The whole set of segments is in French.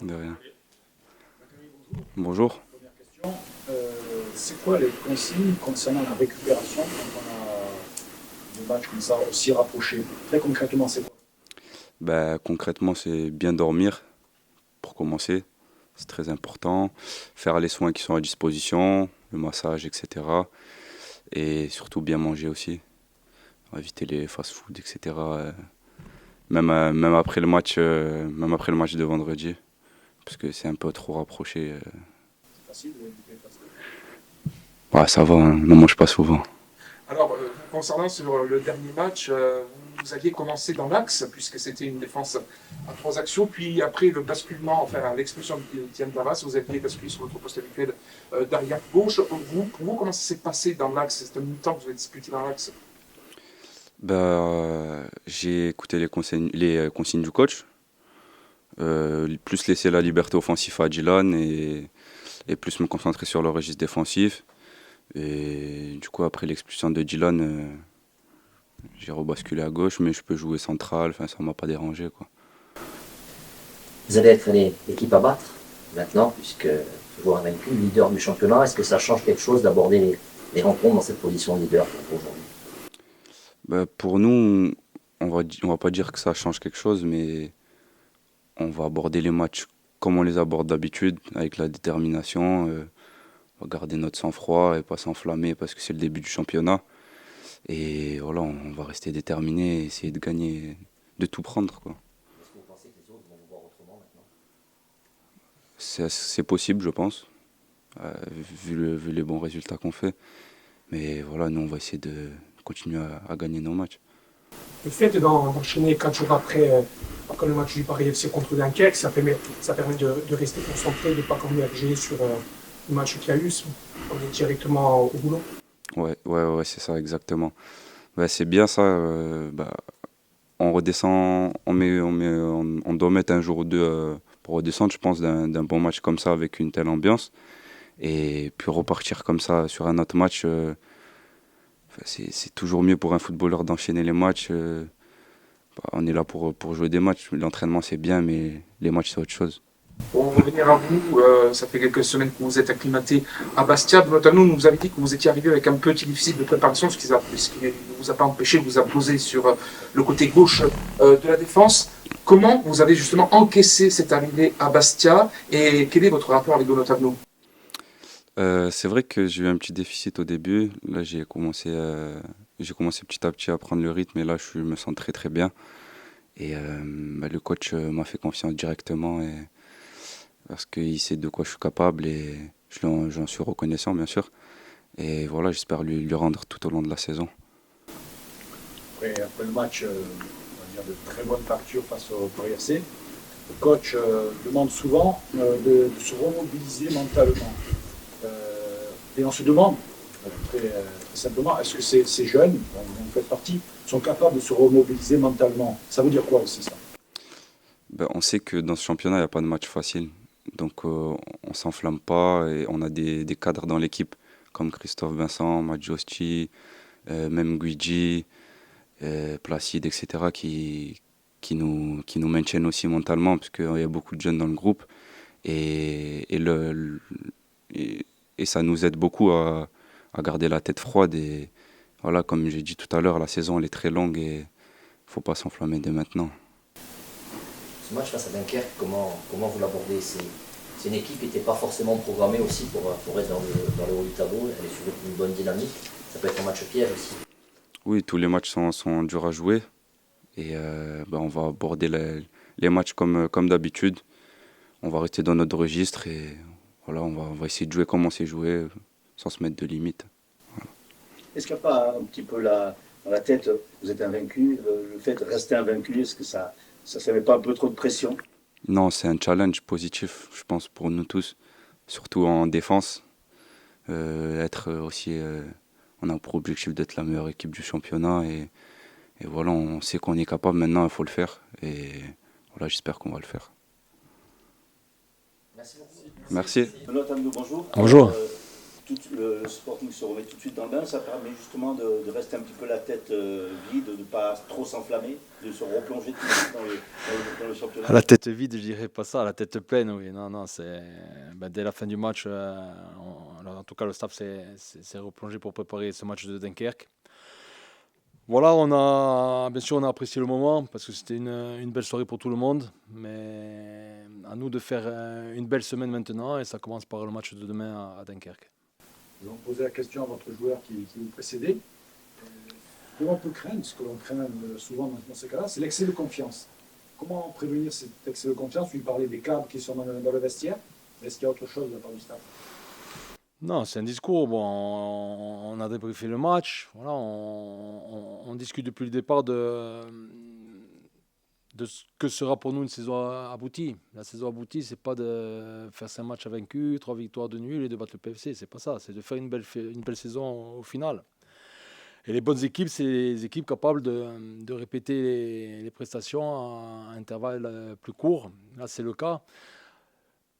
De rien. Bonjour. Première question, c'est quoi les consignes concernant la récupération quand on a des matchs comme ça aussi rapprochés? Très concrètement, c'est quoi? Bah, concrètement, c'est bien dormir pour commencer. C'est très important. Faire les soins qui sont à disposition, le massage, etc. Et surtout bien manger aussi. Éviter les fast-food, etc. Même après le match, même après le match de vendredi, parce que c'est un peu trop rapproché. C'est facile de récupérer facile. Ouais, ça va, hein, ne mange pas souvent. Alors, concernant sur le dernier match, vous aviez commencé dans l'axe, puisque c'était une défense à 3 actions, puis après le basculement, enfin l'expulsion d'Etienne Darras, vous aviez basculé sur votre poste habituel d'arrière gauche. Pour vous, comment ça s'est passé dans l'axe? C'est un mi-temps que vous avez disputé dans l'axe. Bah, j'ai écouté les consignes du coach, plus laisser la liberté offensive à Dylan et plus me concentrer sur le registre défensif. Et du coup, après l'expulsion de Dylan, j'ai rebasculé à gauche, mais je peux jouer central, enfin, ça m'a pas dérangé, quoi. Vous allez être l'équipe à battre maintenant, puisque toujours invaincu, leader du championnat. Est-ce que ça change quelque chose d'aborder les rencontres dans cette position de leader pour aujourd'hui? Bah, pour nous, on va pas dire que ça change quelque chose, mais on va aborder les matchs comme on les aborde d'habitude, avec la détermination. On va garder notre sang-froid et pas s'enflammer parce que c'est le début du championnat. Et voilà, on va rester déterminé et essayer de gagner, de tout prendre, quoi. Est-ce que vous pensez que les autres vont vous voir autrement maintenant? C'est possible, je pense, vu les bons résultats qu'on fait. Mais voilà, nous, on va essayer de continuer à gagner nos matchs. Le fait d'enchaîner 4 jours après le match du Paris FC contre Dunkerque, ça permet de rester concentré, de ne pas converger sur le match qu'il y a eu. On est directement au boulot. Ouais, c'est ça, exactement. Bah, c'est bien ça. Bah, on redescend, on doit mettre un jour ou deux pour redescendre, je pense, d'un bon match comme ça avec une telle ambiance. Et puis repartir comme ça sur un autre match, enfin, c'est toujours mieux pour un footballeur d'enchaîner les matchs. Bah, on est là pour jouer des matchs. L'entraînement, c'est bien, mais les matchs, c'est autre chose. Pour revenir à vous, ça fait quelques semaines que vous êtes acclimaté à Bastia. Notamment, nous avez dit que vous étiez arrivé avec un petit déficit de préparation, ce qui ne vous a pas empêché de vous imposer sur le côté gauche de la défense. Comment vous avez justement encaissé cette arrivée à Bastia et quel est votre rapport avec Donotavno? C'est vrai que j'ai eu un petit déficit au début. Là, j'ai commencé petit à petit à prendre le rythme et là, je me sens très très bien. Et bah, le coach m'a fait confiance directement parce qu'il sait de quoi je suis capable et j'en suis reconnaissant, bien sûr. Et voilà, j'espère lui rendre tout au long de la saison. Après le match, on va dire de très bonne facture face au Paris FC, le coach demande souvent de se remobiliser mentalement. Et on se demande, très simplement, est-ce que ces jeunes, dont vous faites partie, sont capables de se remobiliser mentalement? Ça veut dire quoi aussi ça? Ben, on sait que dans ce championnat, il n'y a pas de match facile. Donc on s'enflamme pas et on a des cadres dans l'équipe comme Christophe Vincent, Madjosti, même Guigi, Placide, etc. qui nous maintiennent aussi mentalement parce qu'il y a beaucoup de jeunes dans le groupe et, et ça nous aide beaucoup à garder la tête froide et voilà, comme j'ai dit tout à l'heure, la saison elle est très longue et il faut pas s'enflammer dès maintenant. Ce match face à Dunkerque, comment vous l'abordez? C'est une équipe qui n'était pas forcément programmée aussi pour être dans le haut du tableau. Elle est sur une bonne dynamique. Ça peut être un match piège aussi. Oui, tous les matchs sont durs à jouer et ben, on va aborder les matchs comme d'habitude. On va rester dans notre registre et voilà, on va essayer de jouer comme on sait jouer sans se mettre de limites. Est-ce qu'il n'y a pas un petit peu dans la tête, vous êtes invaincu, le fait de rester invaincu, est-ce que ça ne met pas un peu trop de pression? Non, c'est un challenge positif, je pense, pour nous tous, surtout en défense. Être aussi, on a pour objectif d'être la meilleure équipe du championnat et voilà, on sait qu'on est capable maintenant, il faut le faire et voilà, j'espère qu'on va le faire. Merci beaucoup. Merci. Benoît Hamdou, bonjour. Bonjour. Alors, le Sporting se remet tout de suite dans le bain, ça permet justement de rester un petit peu la tête vide, de ne pas trop s'enflammer, de se replonger tout de suite dans le championnat. À la tête vide, je dirais pas ça, à la tête pleine, oui. Non, non, dès la fin du match, alors, en tout cas, le staff s'est replongé pour préparer ce match de Dunkerque. Voilà, bien sûr, on a apprécié le moment parce que c'était une belle soirée pour tout le monde, mais à nous de faire une belle semaine maintenant et ça commence par le match de demain à Dunkerque. Nous allons poser la question à votre joueur qui vous précédait. Ce que l'on peut craindre, ce que l'on craint souvent dans ces cas-là, c'est l'excès de confiance. Comment prévenir cet excès de confiance? Lui parler des cadres qui sont dans le vestiaire. Est-ce qu'il y a autre chose de la part du staff? Non, c'est un discours. Bon, on a débriefé le match. Voilà, on discute depuis le départ de ce que sera pour nous une saison aboutie. La saison aboutie, c'est pas de faire 5 matchs invaincus, 3 victoires de nul et de battre le PFC. C'est pas ça. C'est de faire une belle saison au final. Et les bonnes équipes, c'est les équipes capables de répéter les prestations à intervalles plus courts. Là, c'est le cas.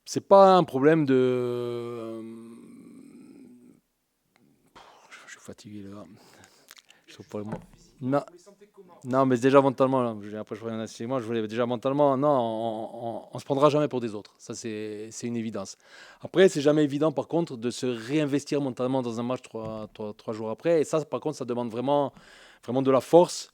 C'est pas un problème de. Je suis fatigué là. Je trouve pas le mot. Non, Vous les sentez comment? non, mais déjà mentalement, là, après je reviens à moi, je voulais déjà mentalement, non, on se prendra jamais pour des autres. Ça, c'est une évidence. Après, c'est jamais évident, par contre, de se réinvestir mentalement dans un match 3 jours après. Et ça, par contre, ça demande vraiment, vraiment de la force.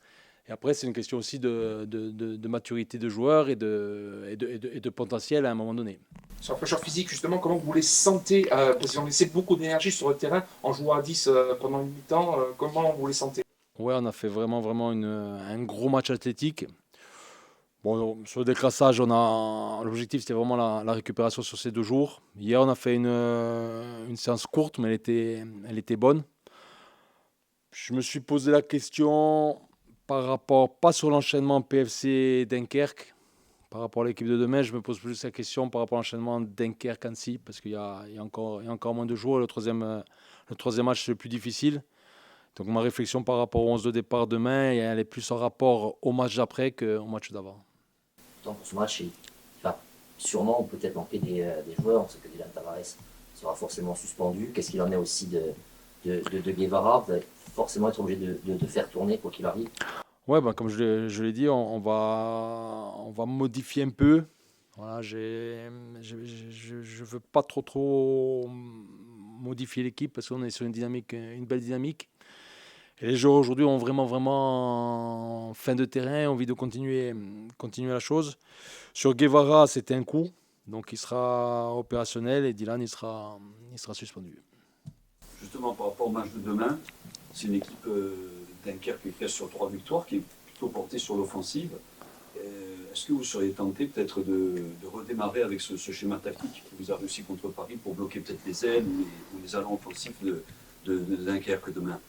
Et après, c'est une question aussi de maturité de joueurs et de potentiel à un moment donné. Sur la fraîcheur physique, justement, comment vous les sentez parce qu'ils ont laissé beaucoup d'énergie sur le terrain en jouant à 10 pendant une mi-temps. Comment vous les sentez? Ouais, on a fait vraiment, vraiment un gros match athlétique. Bon, sur le décrassage, l'objectif c'était vraiment la récupération sur ces 2 jours. Hier, on a fait une séance courte, mais elle était bonne. Je me suis posé la question par rapport, pas sur l'enchaînement PFC Dunkerque, par rapport à l'équipe de demain, je me pose plus la question par rapport à l'enchaînement Dunkerque-Annecy, parce qu'il y a encore moins de jours. Le troisième match, c'est le plus difficile. Donc ma réflexion par rapport au 11 de départ demain, elle est plus en rapport au match d'après qu'au match d'avant. Pour ce match, il va sûrement ou peut-être manquer des joueurs. On sait que Dylan Tavares sera forcément suspendu. Qu'est-ce qu'il en est aussi de Guevara? Vous allez forcément être obligé de faire tourner quoi qu'il arrive. Ouais, comme je l'ai dit, on va modifier un peu. Voilà, je veux pas trop modifier l'équipe parce qu'on est sur une belle dynamique. Et les joueurs aujourd'hui ont vraiment fin de terrain, envie de continuer la chose. Sur Guevara, c'était un coup, donc il sera opérationnel et Dylan il sera suspendu. Justement, par rapport au match de demain, c'est une équipe Dunkerque qui reste sur 3 victoires, qui est plutôt portée sur l'offensive. Est-ce que vous seriez tenté peut-être de redémarrer avec ce schéma tactique qui vous a réussi contre Paris pour bloquer peut-être les ailes ou les allants offensifs de Dunkerque demain?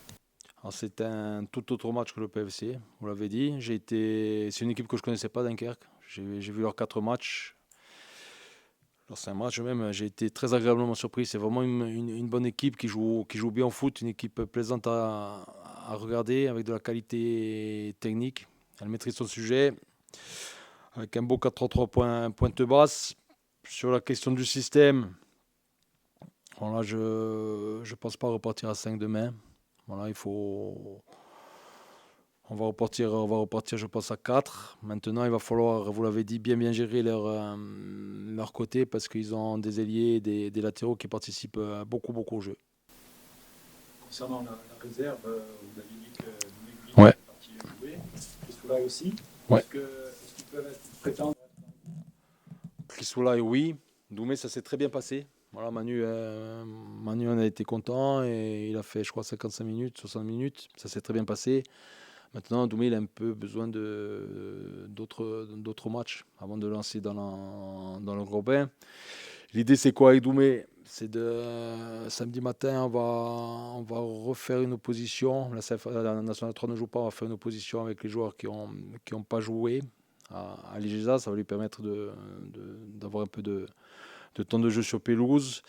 Alors, c'est un tout autre match que le PFC, vous l'avez dit. C'est une équipe que je ne connaissais pas, Dunkerque. J'ai vu leurs 4 matchs. Alors, c'est un match même, j'ai été très agréablement surpris. C'est vraiment une bonne équipe qui joue bien au foot, une équipe plaisante à regarder, avec de la qualité technique. Elle maîtrise son sujet, avec un beau 4-3-3 pointe basse. Sur la question du système, voilà, je ne pense pas repartir à 5 demain. Voilà, on va repartir, je pense, à 4. Maintenant, il va falloir, vous l'avez dit, bien gérer leur côté parce qu'ils ont des ailiers et des latéraux qui participent beaucoup au jeu. Concernant la réserve, vous avez dit que Doumé Ouais. est parti jouer. Christoulay aussi. Ouais. Est-ce qu'ils peuvent prétendre? Christoulay, oui. Doumé, ça s'est très bien passé. Voilà, Manu en a été content et il a fait, je crois, 55 minutes, 60 minutes. Ça s'est très bien passé. Maintenant, Doumé, il a un peu besoin d'autres matchs avant de lancer dans le gros bain. L'idée, c'est quoi avec Doumé? C'est samedi matin, on va refaire une opposition. La Nationale 3 ne joue pas, on va faire une opposition avec les joueurs qui ont pas joué à l'IGESA. Ça va lui permettre d'avoir un peu de temps de jeu sur pelouse.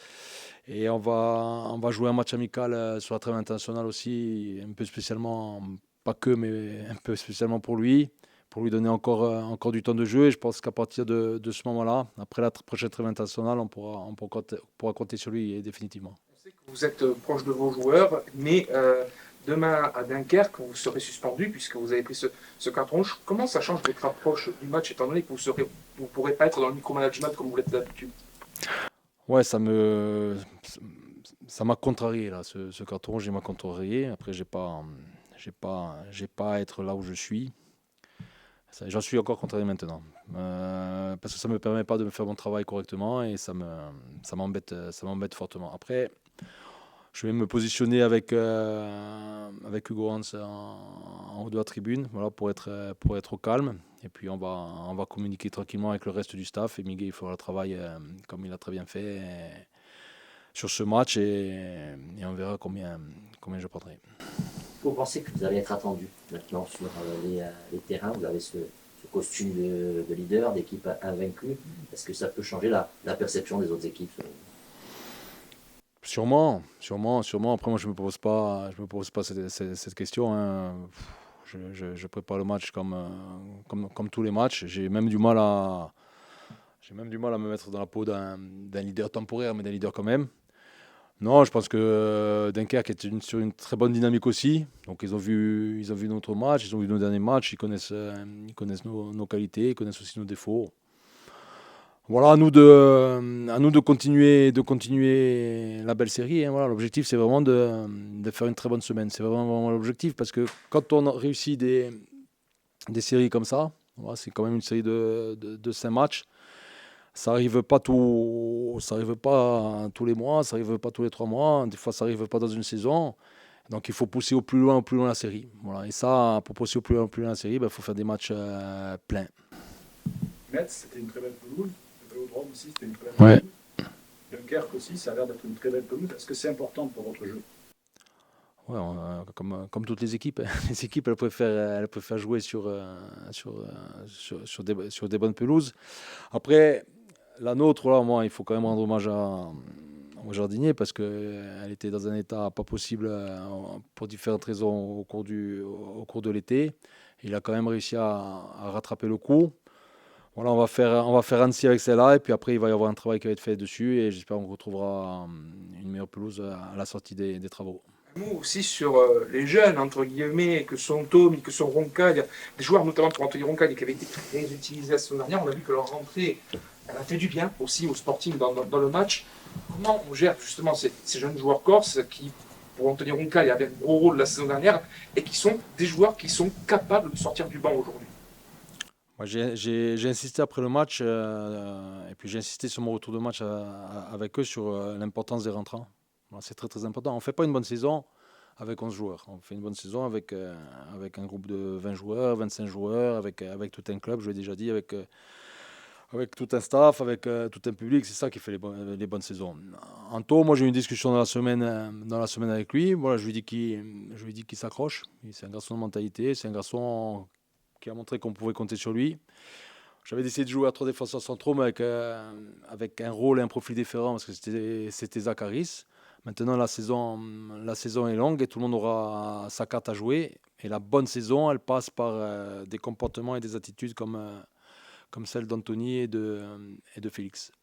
Et on va jouer un match amical sur la trêve internationale aussi, un peu spécialement, pas que, mais un peu spécialement pour lui donner encore du temps de jeu. Et je pense qu'à partir de ce moment-là, après la prochaine trêve internationale, on pourra compter sur lui définitivement. On sait que Vous êtes proche de vos joueurs, mais demain à Dunkerque, vous serez suspendu puisque vous avez pris ce carton rouge. Comment ça change votre approche du match étant donné que vous ne pourrez pas être dans le micromanagement comme vous l'êtes d'habitude? Ouais, ça m'a contrarié là, ce carton rouge, il m'a contrarié. Après, j'ai pas à être là où je suis. J'en suis encore contrarié maintenant, parce que ça me permet pas de me faire mon travail correctement et ça m'embête fortement. Après, je vais me positionner avec Hugo Hans en haut de la tribune, voilà, pour être au calme. Et puis on va communiquer tranquillement avec le reste du staff. Et Miguel il fera le travail comme il a très bien fait sur ce match et on verra combien je prendrai. Vous pensez que vous allez être attendu maintenant sur les terrains? Vous avez ce costume de leader, d'équipe invaincue. Est-ce que ça peut changer la perception des autres équipes? Sûrement. Après, moi, je me pose pas cette question, hein. Je prépare le match comme tous les matchs. J'ai même du mal à me mettre dans la peau d'un leader temporaire, mais d'un leader quand même. Non, je pense que Dunkerque est sur une très bonne dynamique aussi. Donc ils ont vu notre match, ils ont vu nos derniers matchs, ils connaissent nos qualités, ils connaissent aussi nos défauts. Voilà, à nous de continuer la belle série, hein. Voilà, l'objectif, c'est vraiment de faire une très bonne semaine. C'est vraiment l'objectif parce que quand on réussit des séries comme ça, voilà, c'est quand même une série de 5 matchs. Ça arrive pas tous les mois, ça arrive pas tous les 3 mois. Des fois, ça arrive pas dans une saison. Donc, il faut pousser au plus loin la série. Voilà. Et ça, pour pousser au plus loin la série, il faut faire des matchs pleins. Metz, c'était une très belle pelouse. Le Vélodrome aussi, c'était une très belle Ouais. pelouse. Dunkerque aussi, ça a l'air d'être une très belle pelouse. Est-ce que c'est important pour votre jeu? Ouais, comme toutes les équipes, les équipes elles préfèrent jouer sur des bonnes pelouses. Après, la nôtre, là, moi, il faut quand même rendre hommage au jardinier parce qu'elle était dans un état pas possible pour différentes raisons au cours de l'été. Il a quand même réussi à rattraper le coup. Voilà, on va faire Annecy avec celle-là et puis après, il va y avoir un travail qui va être fait dessus et j'espère qu'on retrouvera une meilleure pelouse à la sortie des travaux. Un mot aussi sur les jeunes, entre guillemets, que sont Tom, que sont Ronca. Il y a des joueurs, notamment pour Anthony Ronca, qui avaient été très utilisés la saison dernière. On a vu que leur rentrée elle a fait du bien aussi au Sporting dans le match. Comment on gère justement ces jeunes joueurs corses qui, pour Anthony Ronca, il avait un gros rôle la saison dernière et qui sont des joueurs qui sont capables de sortir du banc aujourd'hui? Moi, j'ai insisté après le match et puis j'ai insisté sur mon retour de match avec eux sur l'importance des rentrants. Voilà, c'est très très important. On ne fait pas une bonne saison avec 11 joueurs. On fait une bonne saison avec un groupe de 20 joueurs, 25 joueurs, avec tout un club, je l'ai déjà dit, avec tout un staff, avec tout un public. C'est ça qui fait les bonnes saisons. Anto, moi j'ai eu une discussion dans la semaine avec lui. Voilà, je lui dis qu'il s'accroche. C'est un garçon de mentalité, c'est un garçon qui a montré qu'on pouvait compter sur lui. J'avais décidé de jouer à 3 défenseurs centraux, mais avec un rôle et un profil différent, parce que c'était Zakaris. Maintenant, la saison est longue et tout le monde aura sa carte à jouer. Et la bonne saison, elle passe par des comportements et des attitudes comme celle d'Anthony et de Félix.